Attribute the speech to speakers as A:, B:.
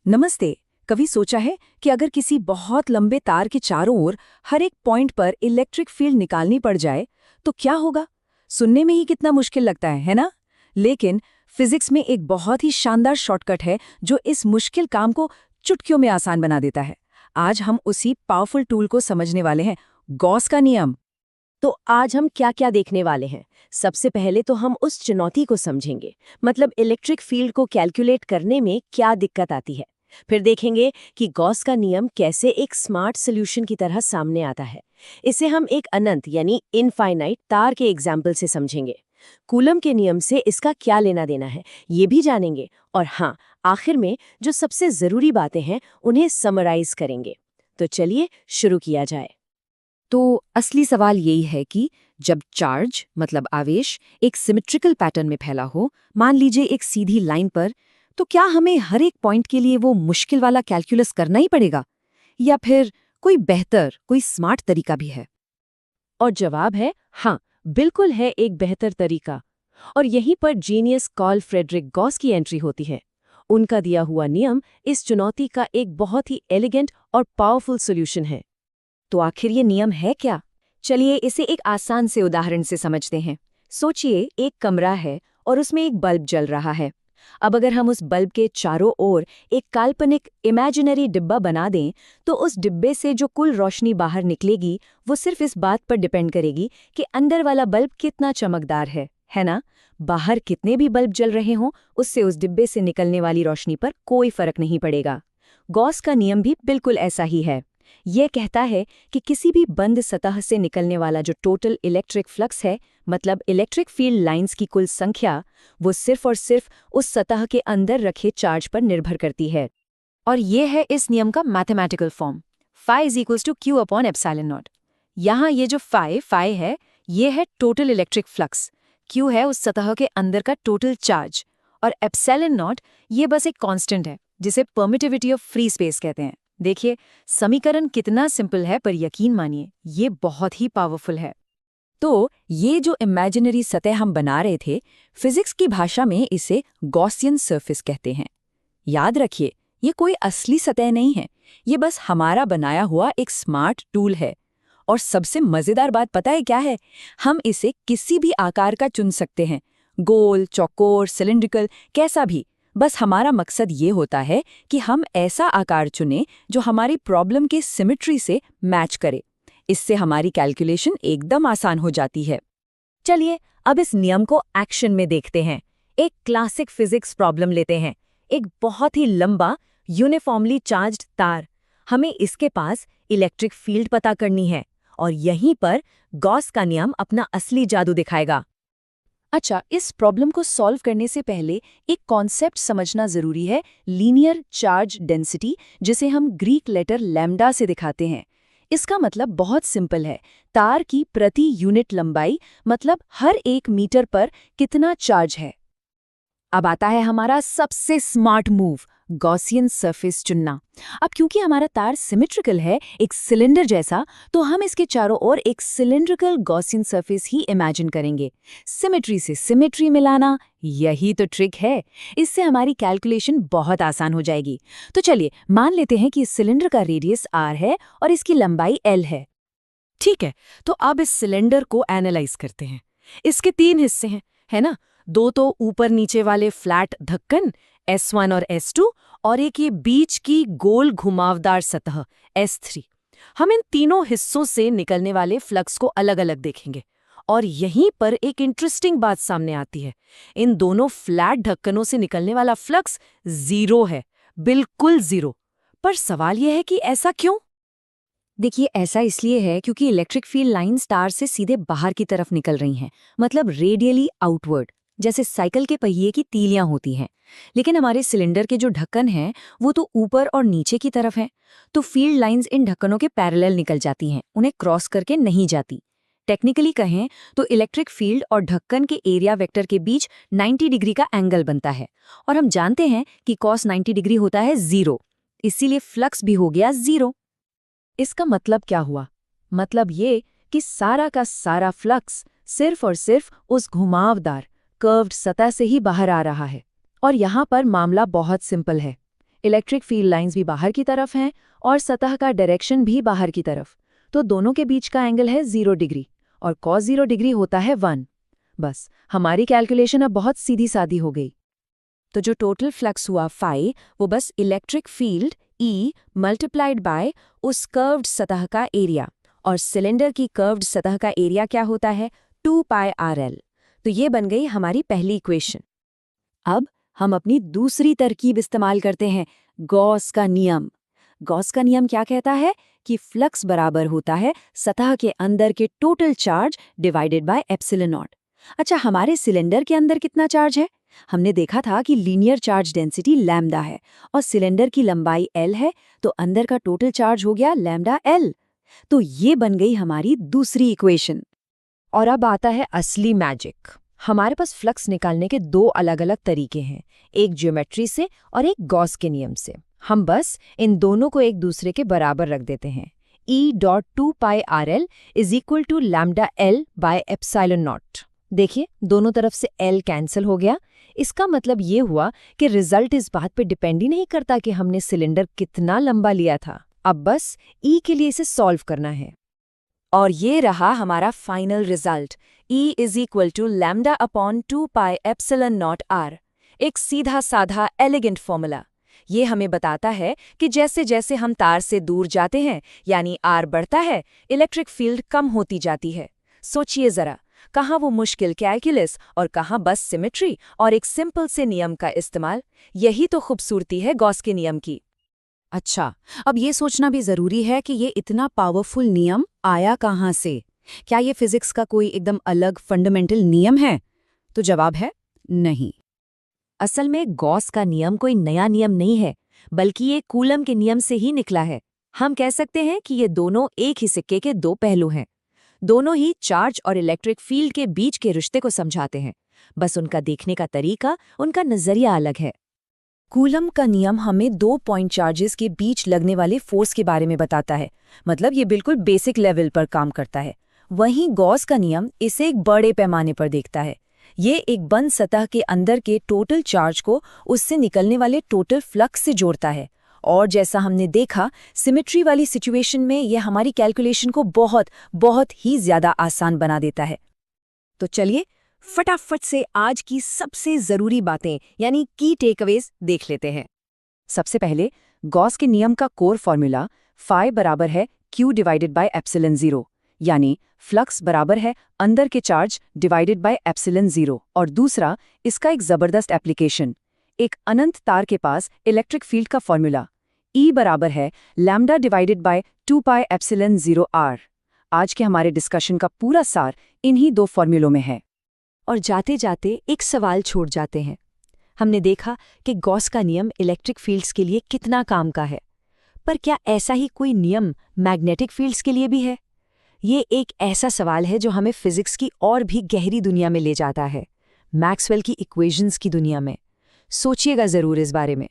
A: नमस्ते। कभी सोचा है कि अगर किसी बहुत लंबे तार के चारों ओर हर एक पॉइंट पर इलेक्ट्रिक फील्ड निकालनी पड़ जाए तो क्या होगा? सुनने में ही कितना मुश्किल लगता है ना? लेकिन फिजिक्स में एक बहुत ही शानदार शॉर्टकट है जो इस मुश्किल काम को चुटकियों में आसान बना देता है। आज हम उसी पावरफुल टूल को समझने वाले हैं, गॉस का नियम।
B: तो आज हम क्या क्या देखने वाले हैं। सबसे पहले तो हम उस चुनौती को समझेंगे, मतलब इलेक्ट्रिक फील्ड को कैलकुलेट करने में क्या दिक्कत आती है। फिर देखेंगे कि गॉस का नियम कैसे एक स्मार्ट सॉल्यूशन की तरह सामने आता है। इसे हम एक अनंत यानी इनफाइनाइट तार के एग्जाम्पल से समझेंगे। कूलम के नियम से इसका क्या लेना देना है ये भी जानेंगे। और हाँ, आखिर में जो सबसे ज़रूरी बातें हैं उन्हें समराइज करेंगे। तो चलिए शुरू किया जाए।
A: तो असली सवाल यही है कि जब चार्ज मतलब आवेश एक सिमेट्रिकल पैटर्न में फैला हो, मान लीजिए एक सीधी लाइन पर, तो क्या हमें हर एक पॉइंट के लिए वो मुश्किल वाला कैलकुलस करना ही पड़ेगा या फिर कोई बेहतर, कोई स्मार्ट तरीका भी है?
B: और जवाब है हाँ, बिल्कुल है एक बेहतर तरीका। और यहीं पर जीनियस कार्ल फ्रेडरिक गॉस की एंट्री होती है। उनका दिया हुआ नियम इस चुनौती का एक बहुत ही एलिगेंट और पावरफुल सॉल्यूशन है।
A: तो आखिर ये नियम है क्या? चलिए इसे एक आसान से उदाहरण से समझते हैं। सोचिए एक कमरा है और उसमें एक बल्ब जल रहा है। अब अगर हम उस बल्ब के चारों ओर एक काल्पनिक इमेजिनरी डिब्बा बना दें, तो उस डिब्बे से जो कुल रोशनी बाहर निकलेगी वो सिर्फ इस बात पर डिपेंड करेगी कि अंदर वाला बल्ब कितना चमकदार है ना? बाहर कितने भी बल्ब जल रहे हों, उससे उस डिब्बे से निकलने वाली रोशनी पर कोई फर्क नहीं पड़ेगा। गॉस का नियम भी बिल्कुल ऐसा ही है। यह कहता है कि किसी भी बंद सतह से निकलने वाला जो टोटल इलेक्ट्रिक फ्लक्स है, मतलब इलेक्ट्रिक फील्ड लाइंस की कुल संख्या, वो सिर्फ और सिर्फ उस सतह के अंदर रखे चार्ज पर निर्भर करती है। और ये है इस नियम का mathematical form, phi is to q upon epsilon nought. यहाँ ये जो phi है, ये है टोटल इलेक्ट्रिक फ्लक्स, क्यू है उस सतह के अंदर का टोटल चार्ज, और एप्सिलॉन नॉट ये बस एक कांस्टेंट है जिसे परमिटिविटी ऑफ फ्री स्पेस कहते हैं। देखिए, समीकरण कितना सिंपल है, पर यकीन मानिए ये बहुत ही पावरफुल है। तो ये जो इमेजिनरी सतह हम बना रहे थे, फिजिक्स की भाषा में इसे गॉसियन सरफेस कहते हैं। याद रखिए, ये कोई असली सतह नहीं है, ये बस हमारा बनाया हुआ एक स्मार्ट टूल है। और सबसे मजेदार बात पता है क्या है? हम इसे किसी भी आकार का चुन सकते हैं, गोल, चौकोर, सिलिंड्रिकल, कैसा भी। बस हमारा मकसद ये होता है कि हम ऐसा आकार चुनें जो हमारी प्रॉब्लम के सिमेट्री से मैच करे। इससे हमारी कैलकुलेशन एकदम आसान हो जाती है। चलिए अब इस नियम को एक्शन में देखते हैं। एक क्लासिक फिजिक्स प्रॉब्लम लेते हैं। एक बहुत ही लंबा यूनिफॉर्मली चार्ज्ड तार। हमें इसके पास इलेक्ट्रिक फील्ड पता करनी है, और यहीं पर गॉस का नियम अपना असली जादू दिखाएगा। अच्छा, इस प्रॉब्लम को सॉल्व करने से पहले एक कॉन्सेप्ट समझना जरूरी है, लीनियर चार्ज डेंसिटी, जिसे हम ग्रीक लेटर लैम्डा से दिखाते हैं। इसका मतलब बहुत सिंपल है, तार की प्रति यूनिट लंबाई, मतलब हर 1 मीटर पर कितना चार्ज है। अब आता है हमारा सबसे स्मार्ट मूव, गॉसियन सरफेस चुनना। अब क्योंकि हमारा तार सिमेट्रिकल है, एक सिलेंडर जैसा, तो हम इसके चारों ओर एक सिलेंड्रिकल गॉसियन सरफेस ही इमेजिन करेंगे। सिमेट्री से सिमेट्री मिलाना, यही तो ट्रिक है। इससे हमारी कैलकुलेशन बहुत आसान हो जाएगी। तो चलिए मान लेते हैं कि इस सिलेंडर का रेडियस r है और इसकी लंबाई l है। ठीक है, तो अब इस सिलेंडर को एनालाइज करते हैं। इसके 3 हिस्से हैं, है ना? 2 तो ऊपर नीचे वाले फ्लैट ढक्कन S1 और S2, और एक ये बीच की गोल घुमावदार सतह S3। हम इन तीनों हिस्सों से निकलने वाले फ्लक्स को अलग अलग देखेंगे। और यहीं पर एक इंटरेस्टिंग बात सामने आती है। इन दोनों फ्लैट ढक्कनों से निकलने वाला फ्लक्स 0 है, बिल्कुल 0। पर सवाल यह है कि ऐसा क्यों? देखिए, ऐसा इसलिए है क्योंकि इलेक्ट्रिक फील्ड लाइंस तार से सीधे बाहर की तरफ निकल रही हैं, मतलब रेडियली आउटवर्ड, जैसे साइकिल के पहिए की तीलियां होती हैं। लेकिन हमारे सिलेंडर के जो ढक्कन हैं वो तो ऊपर और नीचे की तरफ हैं। तो फील्ड लाइंस इन ढक्कनों के पैरेलल निकल जाती हैं, उन्हें क्रॉस करके नहीं जाती। टेक्निकली कहें तो इलेक्ट्रिक फील्ड और ढक्कन के एरिया वेक्टर के बीच 90 डिग्री का एंगल बनता है, और हम जानते हैं कि cos 90 डिग्री होता है 0, इसीलिए फ्लक्स भी हो गया 0। इसका मतलब क्या हुआ? मतलब ये कि सारा का सारा फ्लक्स सिर्फ और सिर्फ उस घुमावदार कर्व्ड सतह से ही बाहर आ रहा है। और यहाँ पर मामला बहुत सिंपल है। इलेक्ट्रिक फील्ड लाइंस भी बाहर की तरफ हैं और सतह का डायरेक्शन भी बाहर की तरफ। तो दोनों के बीच का एंगल है 0 डिग्री और cos 0 डिग्री होता है 1। बस हमारी कैलकुलेशन अब बहुत सीधी सादी हो गई। तो जो टोटल फ्लक्स हुआ फाई, वो बस electric field E multiplied by उस कर्व्ड सतह का एरिया, और सिलेंडर की कर्व्ड सतह का एरिया क्या होता है, 2πrl। तो ये बन गई हमारी पहली इक्वेशन। अब हम अपनी दूसरी तरकीब इस्तेमाल करते हैं, गॉस का नियम। गॉस का नियम क्या कहता है कि फ्लक्स बराबर होता है सतह के अंदर के total charge divided by epsilon not. अच्छा, हमारे सिलेंडर के अंदर कितना चार्ज है? हमने देखा था कि लीनियर चार्ज डेंसिटी लैम्डा है और सिलेंडर की लंबाई L है, तो अंदर का टोटल चार्ज हो गया लैम्डा L। तो ये बन गई हमारी दूसरी इक्वेशन। और अब आता है असली मैजिक। हमारे पास फ्लक्स निकालने के दो अलग-अलग तरीके हैं, एक ज्योमेट्री से और एक गॉस के नियम से। हम बस इन दोनों को एक दूसरे के बराबर रख देते हैं। E.2πrl is equal to lambda L by epsilon nought. देखिए, दोनों तरफ से L कैंसिल हो गया। इसका मतलब ये हुआ कि रिजल्ट इस बात पे डिपेंड ही नहीं करता कि हमने सिलेंडर कितना लंबा लिया था। अब बस E के लिए इसे सॉल्व करना है। और ये रहा हमारा final result, E is equal to lambda upon 2π epsilon naught r। एक सीधा साधा एलिगेंट फॉर्मूला। ये हमें बताता है कि जैसे जैसे हम तार से दूर जाते हैं, यानी r बढ़ता है, इलेक्ट्रिक फील्ड कम होती जाती है। सोचिए जरा, कहाँ वो मुश्किल कैलकुलस और कहाँ बस सिमेट्री और एक सिंपल से नियम का इस्तेमाल। यही तो खूबसूरती है गॉस के नियम की। अच्छा, अब ये सोचना भी जरूरी है कि ये इतना पावरफुल नियम आया कहाँ से? क्या ये फिजिक्स का कोई एकदम अलग फंडामेंटल नियम है? तो जवाब है नहीं।
B: असल में गॉस का नियम कोई नया नियम नहीं है, बल्कि ये कूलम के नियम से ही निकला है। हम कह सकते हैं कि ये दोनों एक ही सिक्के के दो पहलू हैं। दोनों ही चार्ज और इलेक्ट्रिक फील्ड के बीच के रिश्ते को समझाते हैं, बस उनका देखने का तरीका, उनका नजरिया अलग है।
A: कूलम का नियम हमें 2 पॉइंट चार्जेस के बीच लगने वाले फोर्स के बारे में बताता है, मतलब ये बिल्कुल बेसिक लेवल पर काम करता है। वहीं गॉस का नियम इसे एक बड़े पैमाने पर देखता है। ये एक बंद सतह के अंदर के टोटल चार्ज को उससे निकलने वाले टोटल फ्लक्स से जोड़ता है। और जैसा हमने देखा, सिमेट्री वाली सिचुएशन में यह हमारी कैलकुलेशन को बहुत बहुत ही ज्यादा आसान बना देता है। तो चलिए फटाफट से आज की सबसे जरूरी बातें यानी की टेकअवेज देख लेते हैं। सबसे पहले, गॉस के नियम का कोर फॉर्मूला फाई बराबर है Q डिवाइडेड बाय एप्सिलॉन 0, यानी फ्लक्स बराबर है अंदर के चार्ज डिवाइडेड बाय एप्सिलॉन 0। और दूसरा, इसका एक जबरदस्त एप्लीकेशन, एक अनंत तार के पास इलेक्ट्रिक फील्ड का फॉर्मूला E बराबर है lambda divided by 2π epsilon 0 r। आज के हमारे डिस्कशन का पूरा सार इन्हीं दो फॉर्मूलों में है। और जाते जाते एक सवाल छोड़ जाते हैं। हमने देखा कि गॉस का नियम इलेक्ट्रिक फील्ड्स के लिए कितना काम का है, पर क्या ऐसा ही कोई नियम मैग्नेटिक फील्ड्स के लिए भी है? ये एक ऐसा सवाल है जो हमें फिजिक्स की और भी गहरी दुनिया में ले जाता है, मैक्सवेल की इक्वेशंस की दुनिया में। सोचिएगा जरूर इस बारे में।